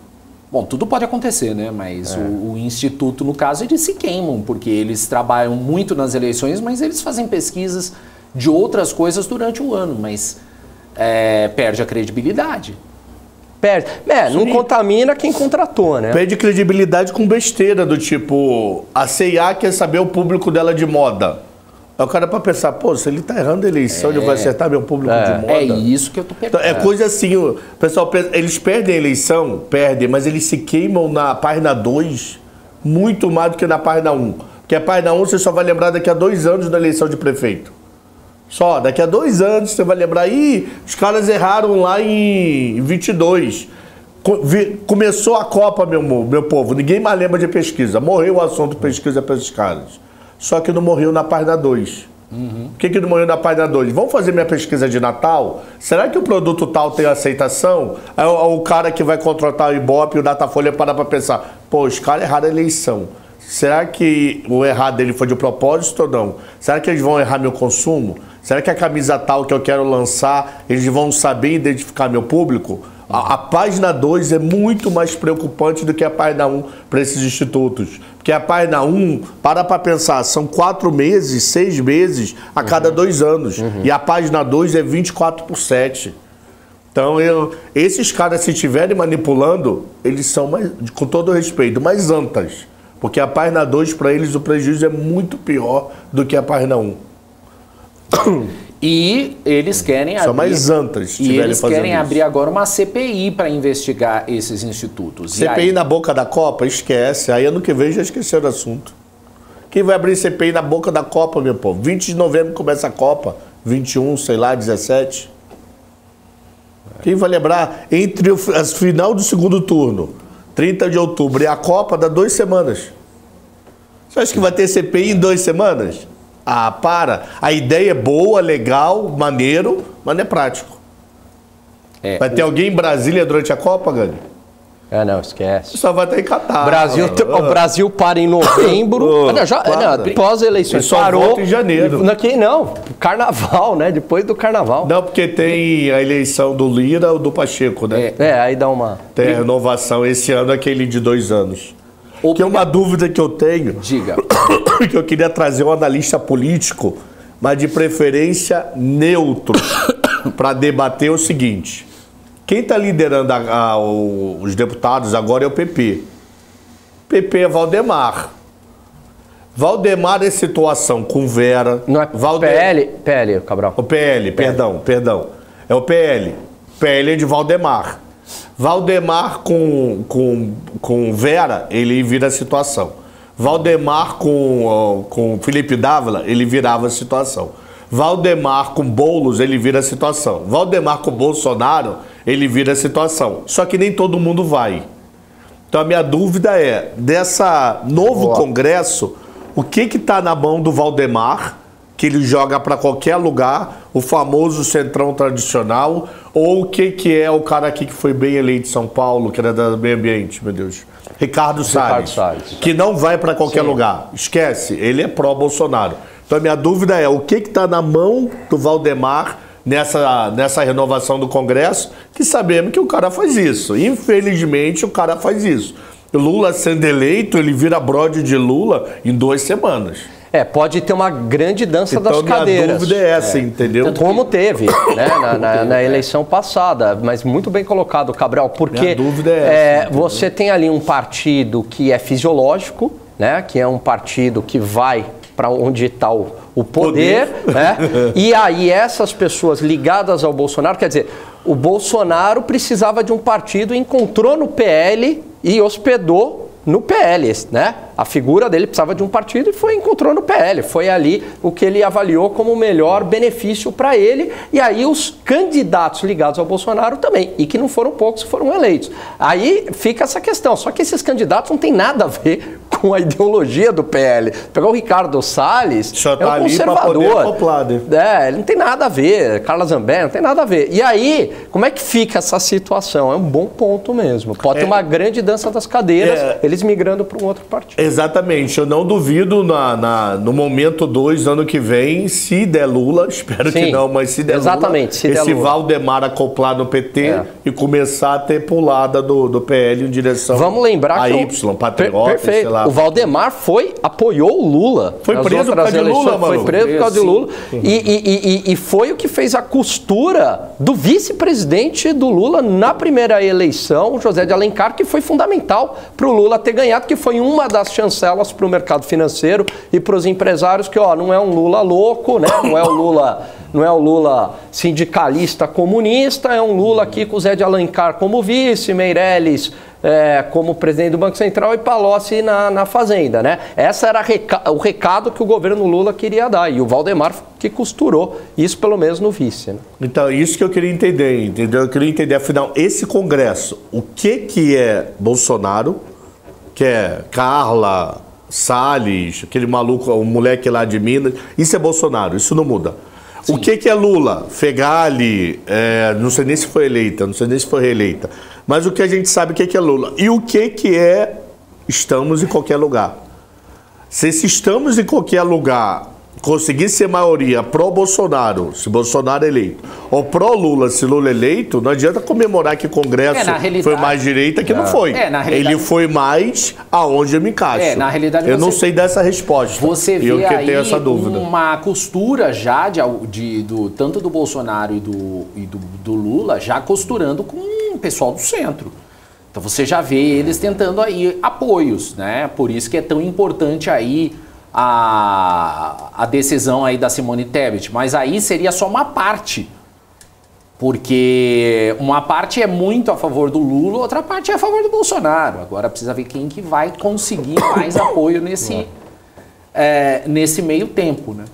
Bom, tudo pode acontecer, né? Mas o instituto, no caso, eles se queimam, porque eles trabalham muito nas eleições, mas eles fazem pesquisas de outras coisas durante o ano, mas perde a credibilidade. Perde. Não contamina quem contratou, né? Perde credibilidade com besteira, do tipo, a C&A quer saber o público dela de moda. Aí o cara para pensar, pô, se ele tá errando a eleição, ele vai acertar meu público de moda. É isso que eu tô perguntando. Então, é coisa assim, o pessoal, eles perdem a eleição, mas eles se queimam na página 2 muito mais do que na página 1. Porque a página 1 você só vai lembrar daqui a 2 anos da eleição de prefeito. Só, daqui a 2 anos você vai lembrar, os caras erraram lá em 22. Começou a Copa, meu povo, ninguém mais lembra de pesquisa. Morreu o assunto pesquisa para esses caras. Só que não morreu na página 2. Por que não morreu na página 2? Vamos fazer minha pesquisa de Natal? Será que o produto tal tem aceitação? Aí o cara que vai contratar o Ibope, o Datafolha, para pensar, pô, os caras erraram a eleição. Será que o errado dele foi de propósito ou não? Será que eles vão errar meu consumo? Será que a camisa tal que eu quero lançar, eles vão saber identificar meu público? A página 2 é muito mais preocupante do que a página 1 para esses institutos. Porque a página 1, para pensar, são 4 meses, 6 meses a cada 2 anos. E a página 2 é 24/7. Então, esses caras, se estiverem manipulando, eles são, com todo respeito, mais antas. Porque a página 2, para eles, o prejuízo é muito pior do que a página 1. E eles querem São mais antas. E eles querem abrir agora uma CPI para investigar esses institutos. CPI na boca da Copa? Esquece. Aí ano que vem já esqueceu do assunto. Quem vai abrir CPI na boca da Copa, meu povo? 20 de novembro começa a Copa. 21, sei lá, 17. Quem vai lembrar? Entre o final do segundo turno, 30 de outubro, e a Copa dá 2 semanas. Você acha que vai ter CPI em 2 semanas? Ah, para. A ideia é boa, legal, maneiro, mas não é prático. Vai ter alguém em Brasília durante a Copa, Gani? Não, esquece. Só vai ter em Catar. O Brasil para em novembro. Pós-eleições. Só parou volta em janeiro. Não, carnaval, né? Depois do carnaval. Não, porque tem a eleição do Lira ou do Pacheco, né? Aí dá uma... Tem a renovação. Esse ano, aquele de 2 anos. Que é uma dúvida que eu tenho. Diga. Que eu queria trazer um analista político, mas de preferência neutro, para debater o seguinte. Quem está liderando os deputados agora é o PP. PP é Valdemar. Valdemar é situação com Vera. Não é PL, Cabral. O PL, perdão. É o PL. PL é de Valdemar. Valdemar com Vera, ele vira a situação. Valdemar com Felipe Dávila, ele virava a situação. Valdemar com Boulos, ele vira a situação. Valdemar com Bolsonaro, ele vira a situação. Só que nem todo mundo vai. Então a minha dúvida é, dessa novo Congresso, o que está na mão do Valdemar, que ele joga para qualquer lugar, o famoso centrão tradicional, ou o que é o cara aqui que foi bem eleito em São Paulo, que era do meio ambiente, meu Deus. Ricardo Salles, que não vai para qualquer lugar. Esquece, ele é pró-Bolsonaro. Então a minha dúvida é, o que está na mão do Valdemar nessa renovação do Congresso, que sabemos que o cara faz isso. Infelizmente, o cara faz isso. Lula sendo eleito, ele vira brode de Lula em 2 semanas. Pode ter uma grande dança das cadeiras. Minha dúvida é essa, entendeu? Como teve, né, na eleição passada, mas muito bem colocado, Cabral, porque minha dúvida é essa, você tem ali um partido que é fisiológico, né, que é um partido que vai para onde está o poder. Né? E aí essas pessoas ligadas ao Bolsonaro, quer dizer, o Bolsonaro precisava de um partido, encontrou no PL e hospedou no PL, né? A figura dele precisava de um partido e encontrou no PL. Foi ali o que ele avaliou como o melhor benefício para ele. E aí os candidatos ligados ao Bolsonaro também. E que não foram poucos que foram eleitos. Aí fica essa questão. Só que esses candidatos não tem nada a ver com a ideologia do PL. Pegar o Ricardo Salles, só tá é um conservador. Ele não tem nada a ver. Carla Zambelli, não tem nada a ver. E aí, como é que fica essa situação? É um bom ponto mesmo. Pode ter uma grande dança das cadeiras, eles migrando para um outro partido. Exatamente, eu não duvido no momento 2, ano que vem, se der Lula, espero que não, mas se der Lula, esse Valdemar acoplar no PT e começar a ter pulada do PL em direção a Y, Patriota, sei lá. O Valdemar apoiou o Lula. Foi preso por causa de Lula, mano. Foi preso por causa de Lula. E foi o que fez a costura do vice-presidente do Lula na primeira eleição, José de Alencar, que foi fundamental para o Lula ter ganhado, que foi uma das chancelas para o mercado financeiro e para os empresários, que não é um Lula louco, né? Não é o Lula sindicalista comunista, é um Lula aqui com o Zé de Alencar como vice, Meirelles como presidente do Banco Central e Palocci na Fazenda, né? Essa era o recado que o governo Lula queria dar, e o Valdemar que costurou isso, pelo menos no vice, né? Então, isso que eu queria entender, entendeu? Eu queria entender, afinal, esse Congresso, o que é Bolsonaro, que é Carla, Salles, aquele maluco, o moleque lá de Minas, isso é Bolsonaro, isso não muda. Sim. O que é Lula? Fegali, não sei nem se foi eleita, não sei nem se foi reeleita, mas o que a gente sabe o que é Lula. E o que é estamos em qualquer lugar. Se estamos em qualquer lugar conseguir ser maioria pró-Bolsonaro, se Bolsonaro eleito, ou pró-Lula, se Lula eleito, não adianta comemorar que o Congresso foi mais direita, que não foi. Ele foi mais aonde eu me encaixo. Na realidade, eu não sei dessa resposta. Você vê eu aí tenho essa dúvida. Uma costura já tanto do Bolsonaro e do Lula já costurando com o pessoal do centro. Então você já vê eles tentando aí apoios, né? Por isso que é tão importante aí a decisão aí da Simone Tebet, mas aí seria só uma parte, porque uma parte é muito a favor do Lula, outra parte é a favor do Bolsonaro. Agora precisa ver quem que vai conseguir mais apoio nesse meio tempo, né?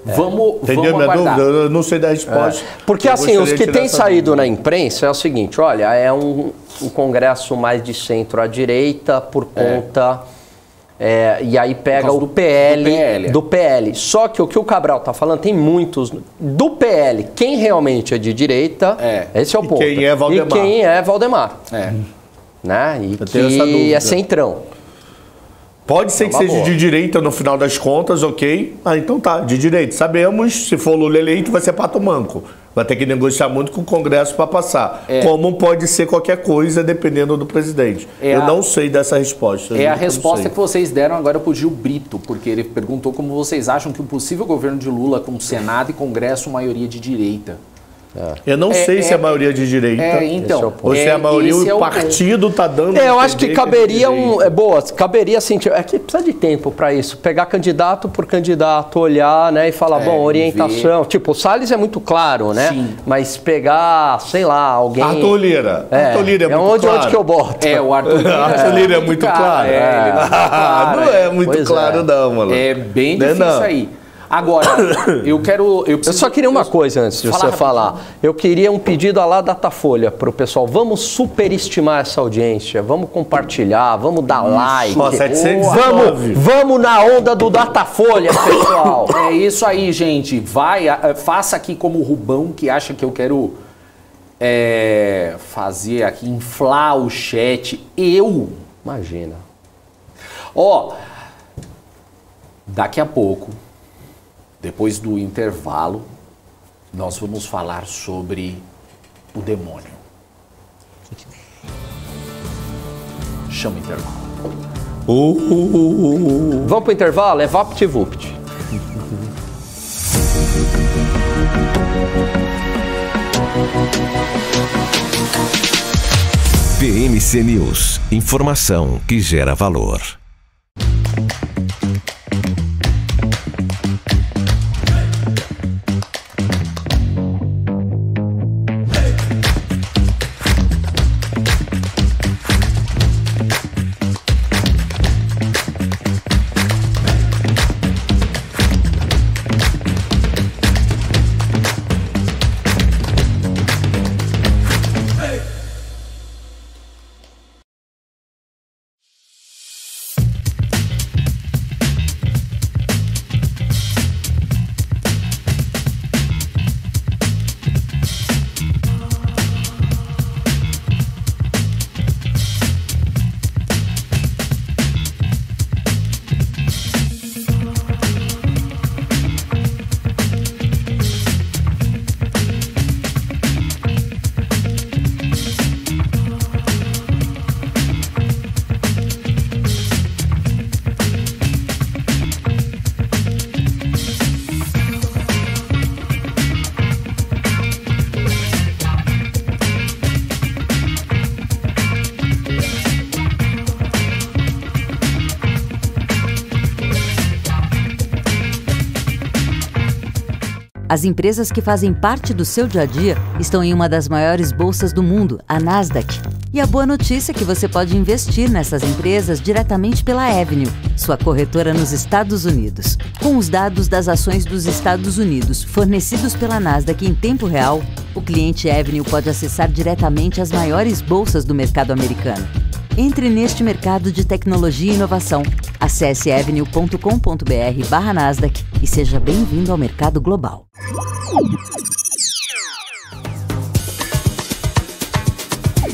Vamos aguardar. Eu não sei da resposta. Porque assim, os que têm saído na imprensa é o seguinte, olha, é um congresso mais de centro à direita por conta E aí pega o PL do PL. Só que o que o Cabral tá falando, tem muitos do PL. Quem realmente é de direita, esse é o ponto. Quem é Valdemar. E quem é Valdemar. Né? E que é centrão. Pode ser que seja de direita no final das contas, ok? Então tá, de direita. Sabemos, se for Lula eleito, vai ser pato manco. Vai ter que negociar muito com o Congresso para passar. Como pode ser qualquer coisa, dependendo do presidente. Eu não sei dessa resposta. É a resposta que vocês deram agora para o Gil Brito, porque ele perguntou como vocês acham que o possível governo de Lula com Senado e Congresso maioria de direita. Eu não sei se é a maioria de direita. Então, ou se é a maioria o partido está dando. Eu acho que caberia caberia assim, é que precisa de tempo para isso. Pegar candidato por candidato, olhar, né, e falar, bom, orientação. Tipo, o Salles é muito claro, né? Sim. Mas pegar, sei lá, alguém. Arthur Lira. Arthur Lira é muito claro. Onde que eu boto? O Arthur Lira. Arthur Lira é muito claro. Não é muito claro, não, mano. É bem difícil aí. Agora, eu só queria uma coisa antes de você falar. Eu queria um pedido lá da Datafolha pro pessoal. Vamos superestimar essa audiência. Vamos compartilhar, vamos dar like. Vamos na onda do Datafolha, pessoal. É isso aí, gente. Faça aqui como o Rubão, que acha que eu quero fazer aqui, inflar o chat. Imagina. Daqui a pouco, depois do intervalo, nós vamos falar sobre o demônio. Chama o intervalo. Vamos pro intervalo? É VaptVupt. PMC News. Informação que gera valor. As empresas que fazem parte do seu dia a dia estão em uma das maiores bolsas do mundo, a Nasdaq. E a boa notícia é que você pode investir nessas empresas diretamente pela Avenue, sua corretora nos Estados Unidos. Com os dados das ações dos Estados Unidos fornecidos pela Nasdaq em tempo real, o cliente Avenue pode acessar diretamente as maiores bolsas do mercado americano. Entre neste mercado de tecnologia e inovação. Acesse avenue.com.br/Nasdaq e seja bem-vindo ao mercado global.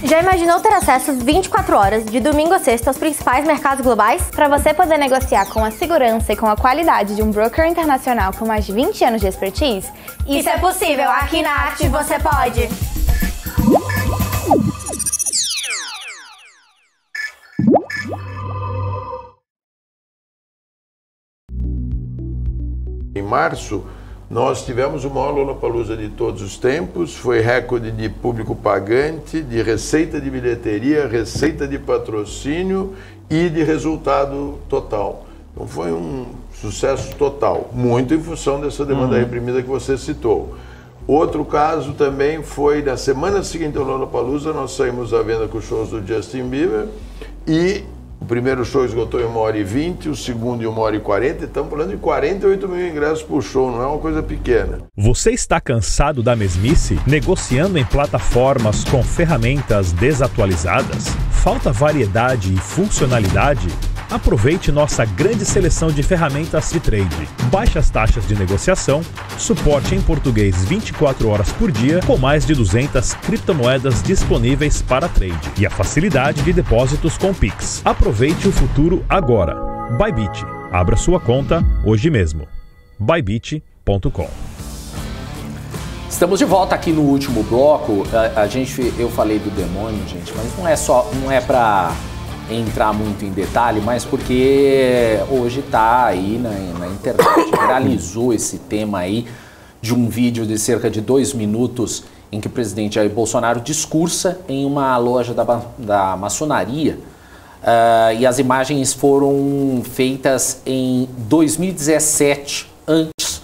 Já imaginou ter acesso 24 horas, de domingo a sexta, aos principais mercados globais? Para você poder negociar com a segurança e com a qualidade de um broker internacional com mais de 20 anos de expertise? Isso é possível, aqui na Active você pode! Em março, nós tivemos o maior Lollapalooza de todos os tempos, foi recorde de público pagante, de receita de bilheteria, receita de patrocínio e de resultado total. Então foi um sucesso total, muito em função dessa demanda reprimida que você citou. Outro caso também foi, na semana seguinte ao Lollapalooza, nós saímos à venda com os shows do Justin Bieber e o primeiro show esgotou em 1h20, o segundo em 1h40, estamos falando de 48 mil ingressos por show, não é uma coisa pequena. Você está cansado da mesmice? Negociando em plataformas com ferramentas desatualizadas? Falta variedade e funcionalidade? Aproveite nossa grande seleção de ferramentas de trade, baixas taxas de negociação, suporte em português 24 horas por dia, com mais de 200 criptomoedas disponíveis para trade e a facilidade de depósitos com Pix. Aproveite o futuro agora. Bybit. Abra sua conta hoje mesmo. Bybit.com. Estamos de volta aqui no último bloco. Eu falei do demônio, gente, mas não é para entrar muito em detalhe, mas porque hoje tá aí na internet, viralizou esse tema aí de um vídeo de cerca de 2 minutos em que o presidente Jair Bolsonaro discursa em uma loja da maçonaria. E as imagens foram feitas em 2017, antes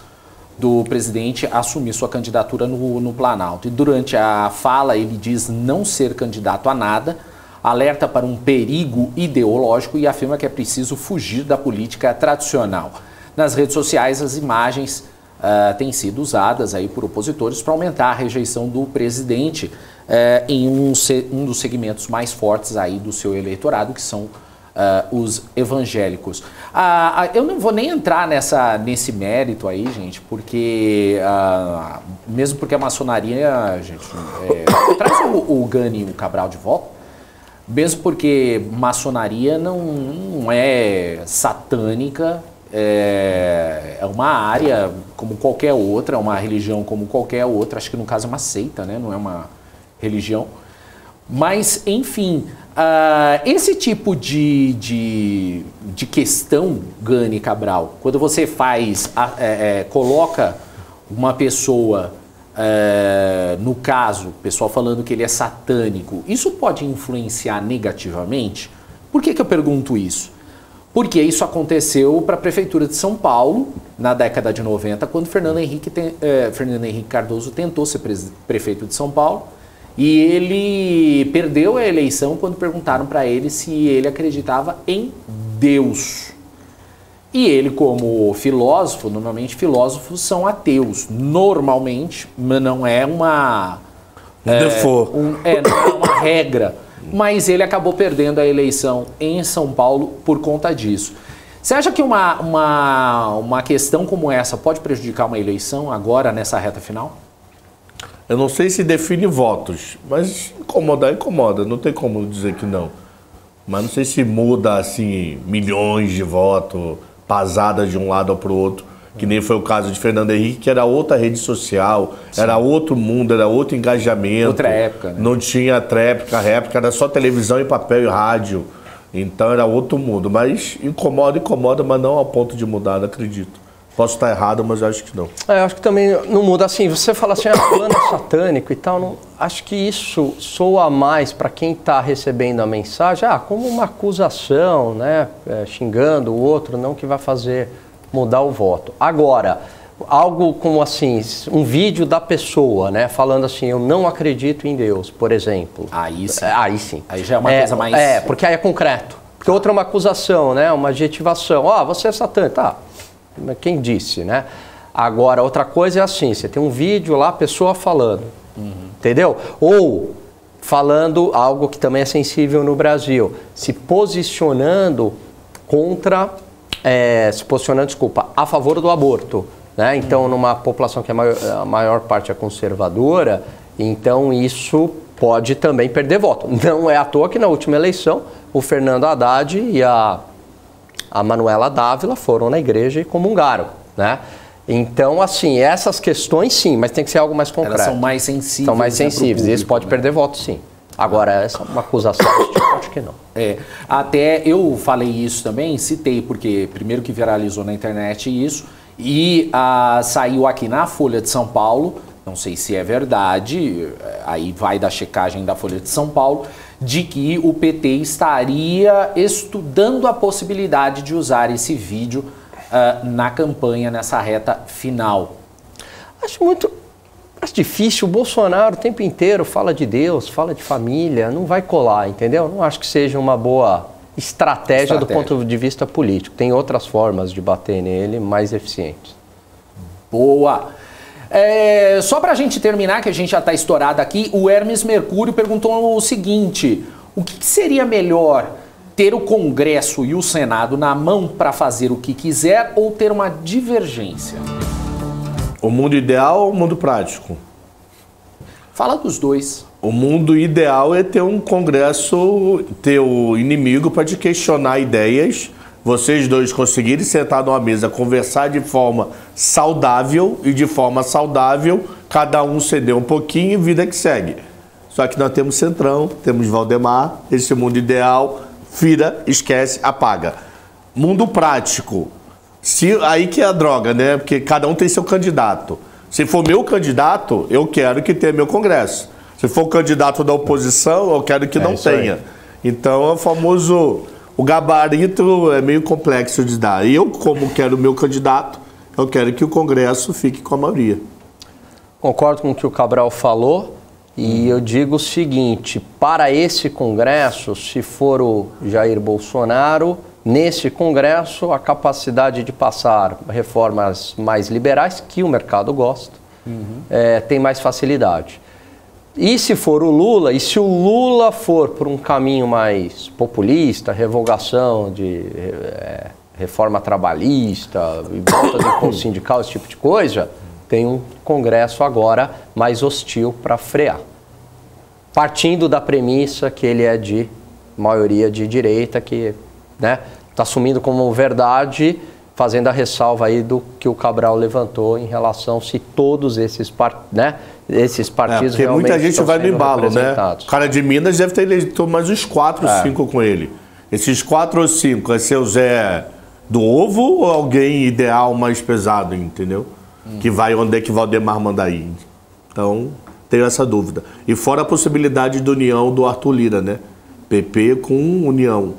do presidente assumir sua candidatura no Planalto. E durante a fala ele diz não ser candidato a nada, alerta para um perigo ideológico e afirma que é preciso fugir da política tradicional. Nas redes sociais as imagens têm sido usadas aí por opositores para aumentar a rejeição do presidente em um dos segmentos mais fortes aí do seu eleitorado, que são os evangélicos. Eu não vou nem entrar nesse mérito aí, gente, porque mesmo porque a maçonaria, gente, traz o Gani e o Cabral de volta, mesmo porque maçonaria não é satânica, é uma área como qualquer outra, é uma religião como qualquer outra, acho que no caso é uma seita, né? Não é uma religião. Mas, enfim, esse tipo de questão, Gani Cabral, quando você coloca uma pessoa, no caso, o pessoal falando que ele é satânico, isso pode influenciar negativamente? Por que eu pergunto isso? Porque isso aconteceu para a Prefeitura de São Paulo, na década de 90, quando Fernando Henrique Cardoso tentou ser prefeito de São Paulo, e ele perdeu a eleição quando perguntaram para ele se ele acreditava em Deus. E ele, como filósofo, normalmente filósofos são ateus, normalmente, mas não é uma... não é uma regra. Mas ele acabou perdendo a eleição em São Paulo por conta disso. Você acha que uma questão como essa pode prejudicar uma eleição agora, nessa reta final? Eu não sei se define votos, mas incomoda, não tem como dizer que não. Mas não sei se muda, assim, milhões de votos, pasadas de um lado ou para o outro, que nem foi o caso de Fernando Henrique, que era outra rede social, sim, era outro mundo, era outro engajamento. Outra época, né? Não tinha réplica, era só televisão e papel e rádio. Então era outro mundo. Mas incomoda, mas não ao ponto de mudar, não acredito. Posso estar errado, mas acho que não. Eu acho que também não muda. Assim, você fala assim, plano satânico e tal, não, acho que isso soa mais para quem está recebendo a mensagem, como uma acusação, né? Xingando o outro, não que vai fazer mudar o voto. Agora, algo como assim, um vídeo da pessoa, né? Falando assim, eu não acredito em Deus, por exemplo. Aí sim. Aí sim. Aí já é uma coisa mais... porque aí é concreto. Porque outra é uma acusação, né? Uma adjetivação. Você é satânico. Tá. Quem disse, né? Agora, outra coisa é assim, você tem um vídeo lá, a pessoa falando, entendeu? Ou falando algo que também é sensível no Brasil, se posicionando a favor do aborto, né? Então, numa população que a maior parte é conservadora, então isso pode também perder voto. Não é à toa que na última eleição, o Fernando Haddad e a Manuela Dávila foram na igreja e comungaram, né? Então, assim, essas questões sim, mas tem que ser algo mais concreto. Elas são mais sensíveis. São mais sensíveis, e isso pode perder voto, sim. Agora, essa é uma acusação, acho que não. Até eu falei isso também, citei, porque primeiro que viralizou na internet isso, e saiu aqui na Folha de São Paulo, não sei se é verdade, aí vai da checagem da Folha de São Paulo, de que o PT estaria estudando a possibilidade de usar esse vídeo na campanha, nessa reta final. Acho difícil. O Bolsonaro o tempo inteiro fala de Deus, fala de família, não vai colar, entendeu? Não acho que seja uma boa estratégia do ponto de vista político. Tem outras formas de bater nele mais eficientes. Boa! Só para a gente terminar, que a gente já está estourado aqui, o Hermes Mercúrio perguntou o seguinte: o que seria melhor, ter o Congresso e o Senado na mão para fazer o que quiser ou ter uma divergência? O mundo ideal ou o mundo prático? Fala dos dois. O mundo ideal é ter um Congresso, ter o inimigo para te questionar ideias, vocês dois conseguirem sentar numa mesa, conversar de forma saudável, e de forma saudável, cada um ceder um pouquinho e vida que segue. Só que nós temos Centrão, temos Valdemar, esse mundo ideal, vira, esquece, apaga. Mundo prático, aí que é a droga, né? Porque cada um tem seu candidato. Se for meu candidato, eu quero que tenha meu Congresso. Se for o candidato da oposição, eu quero que não tenha. Então é o famoso... O gabarito é meio complexo de dar. E eu, como quero o meu candidato, eu quero que o Congresso fique com a maioria. Concordo com o que o Cabral falou. E eu digo o seguinte, para esse Congresso, se for o Jair Bolsonaro, nesse Congresso, a capacidade de passar reformas mais liberais, que o mercado gosta, tem mais facilidade. E se for o Lula, e se o Lula for por um caminho mais populista, revogação de reforma trabalhista, volta do imposto sindical, esse tipo de coisa, tem um Congresso agora mais hostil para frear. Partindo da premissa que ele é de maioria de direita, que está assumindo como verdade, fazendo a ressalva aí do que o Cabral levantou em relação se todos esses partidos porque realmente muita gente estão vai no sendo embalo, né? representados. O cara de Minas deve ter eleito mais uns 4 ou 5 com ele. Esses 4 ou 5, é ser o Zé do Ovo ou alguém ideal mais pesado, entendeu? Que vai onde é que Valdemar manda ir. Então, tenho essa dúvida. E fora a possibilidade de união do Arthur Lira, né? PP com União.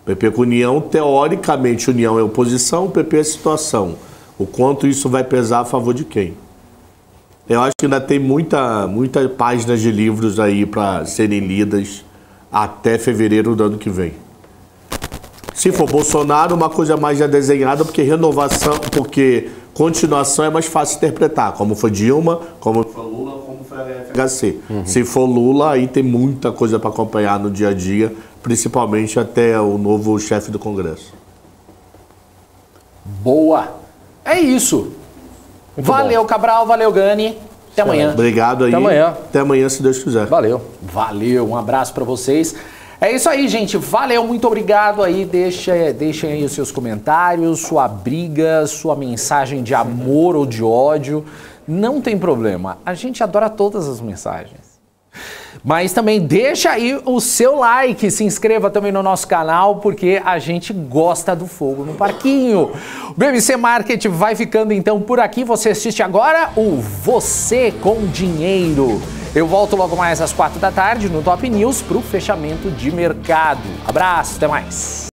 PP com União, teoricamente, União é oposição, PP é situação. O quanto isso vai pesar a favor de quem? Eu acho que ainda tem muita páginas de livros aí para serem lidas até fevereiro do ano que vem. Se for Bolsonaro, uma coisa mais já desenhada, porque renovação, porque continuação é mais fácil de interpretar, como foi Dilma, como foi Lula, como foi a FHC. Se for Lula, aí tem muita coisa para acompanhar no dia a dia, principalmente até o novo chefe do Congresso. Boa! É isso! Valeu, Cabral, valeu, Gani. Até amanhã. Obrigado aí. Até amanhã. Até amanhã, se Deus quiser. Valeu. Valeu, um abraço pra vocês. É isso aí, gente. Valeu, muito obrigado aí. Deixem aí os seus comentários, sua briga, sua mensagem de amor ou de ódio. Não tem problema. A gente adora todas as mensagens. Mas também deixa aí o seu like, se inscreva também no nosso canal, porque a gente gosta do fogo no parquinho. O BBC Market vai ficando então por aqui. Você assiste agora o Você com Dinheiro. Eu volto logo mais às 4 da tarde no Top News para o fechamento de mercado. Abraço, até mais.